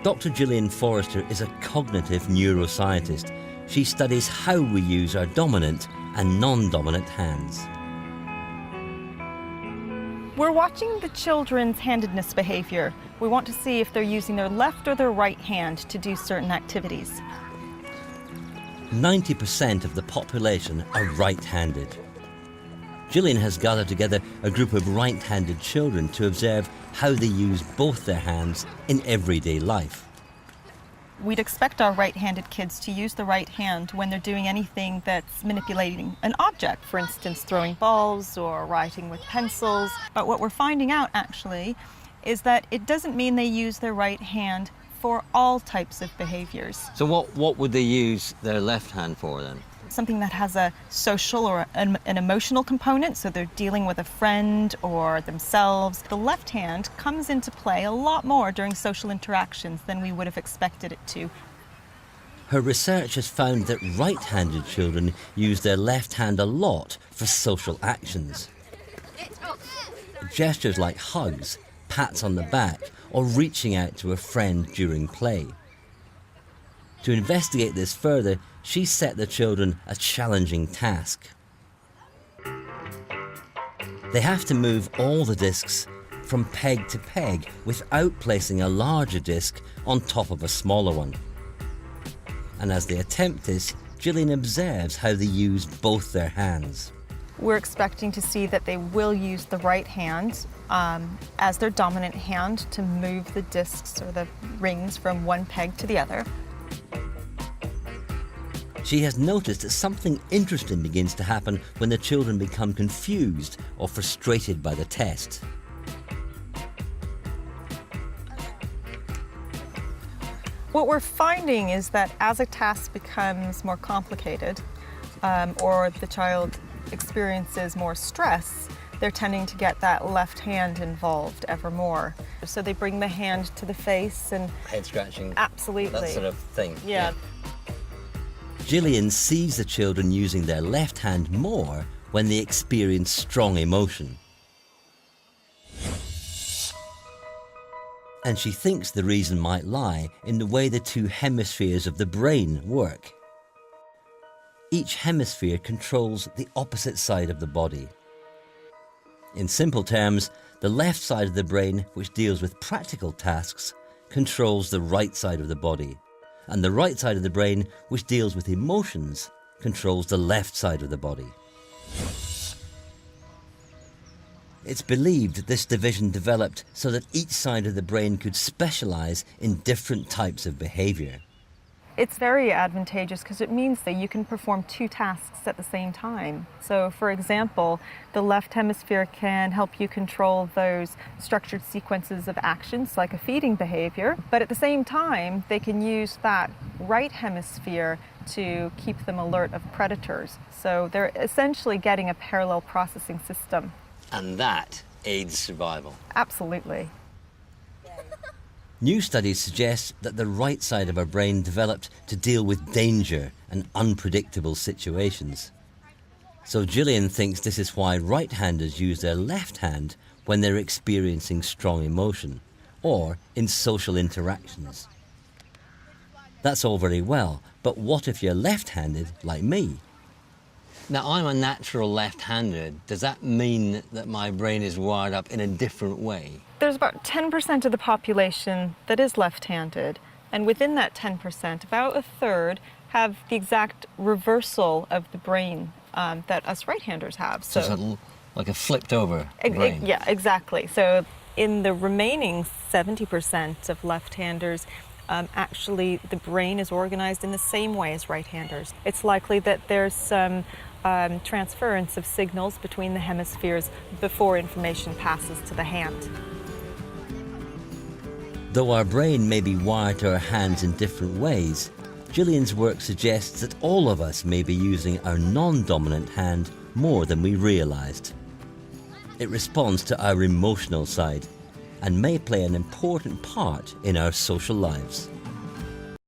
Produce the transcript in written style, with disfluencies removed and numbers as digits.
Dr. Gillian Forrester is a cognitive neuroscientist. She studies how we use our dominant and non-dominant hands. We're watching the children's handedness behavior. We want to see if they're using their left or their right hand to do certain activities. 90% of the population are right-handed. Gillian has gathered together a group of right-handed children to observe how they use both their hands in everyday life. We'd expect our right-handed kids to use the right hand when they're doing anything that's manipulating an object, for instance, throwing balls or writing with pencils. But what we're finding out, actually, is that it doesn't mean they use their right hand for all types of behaviors. So what would they use their left hand for then? Something that has a social or an emotional component, so they're dealing with a friend or themselves. The left hand comes into play a lot more during social interactions than we would have expected it to. Her research has found that right-handed children use their left hand a lot for social actions. Gestures like hugs, pats on the back, or reaching out to a friend during play. To investigate this further, she set the children a challenging task. They have to move all the discs from peg to peg without placing a larger disc on top of a smaller one. And as they attempt this, Gillian observes how they use both their hands. We're expecting to see that they will use the right hand as their dominant hand to move the discs or the rings from one peg to the other. She has noticed that something interesting begins to happen when the children become confused or frustrated by the test. What we're finding is that as a task becomes more complicated or the child experiences more stress, they're tending to get that left hand involved ever more. So they bring the hand to the face and... Head scratching. Absolutely. That sort of thing. Yeah. Gillian sees the children using their left hand more when they experience strong emotion. And she thinks the reason might lie in the way the two hemispheres of the brain work. Each hemisphere controls the opposite side of the body. In simple terms, the left side of the brain, which deals with practical tasks, controls the right side of the body. And the right side of the brain, which deals with emotions, controls the left side of the body. It's believed that this division developed so that each side of the brain could specialize in different types of behavior. It's very advantageous because it means that you can perform two tasks at the same time. So, for example, the left hemisphere can help you control those structured sequences of actions like a feeding behavior, but at the same time, they can use that right hemisphere to keep them alert of predators. So they're essentially getting a parallel processing system. And that aids survival. Absolutely. New studies suggest that the right side of our brain developed to deal with danger and unpredictable situations. So Gillian thinks this is why right-handers use their left hand when they're experiencing strong emotion or in social interactions. That's all very well, but what if you're left-handed like me? Now, I'm a natural left-handed. Does that mean that my brain is wired up in a different way? There's about 10% of the population that is left-handed, and within that 10%, about a third have the exact reversal of the brain that us right-handers have. So it's like a flipped-over brain. Yeah, exactly. So in the remaining 70% of left-handers, actually the brain is organized in the same way as right-handers. It's likely that there's some transference of signals between the hemispheres before information passes to the hand. Though our brain may be wired to our hands in different ways, Gillian's work suggests that all of us may be using our non-dominant hand more than we realized. It responds to our emotional side and may play an important part in our social lives.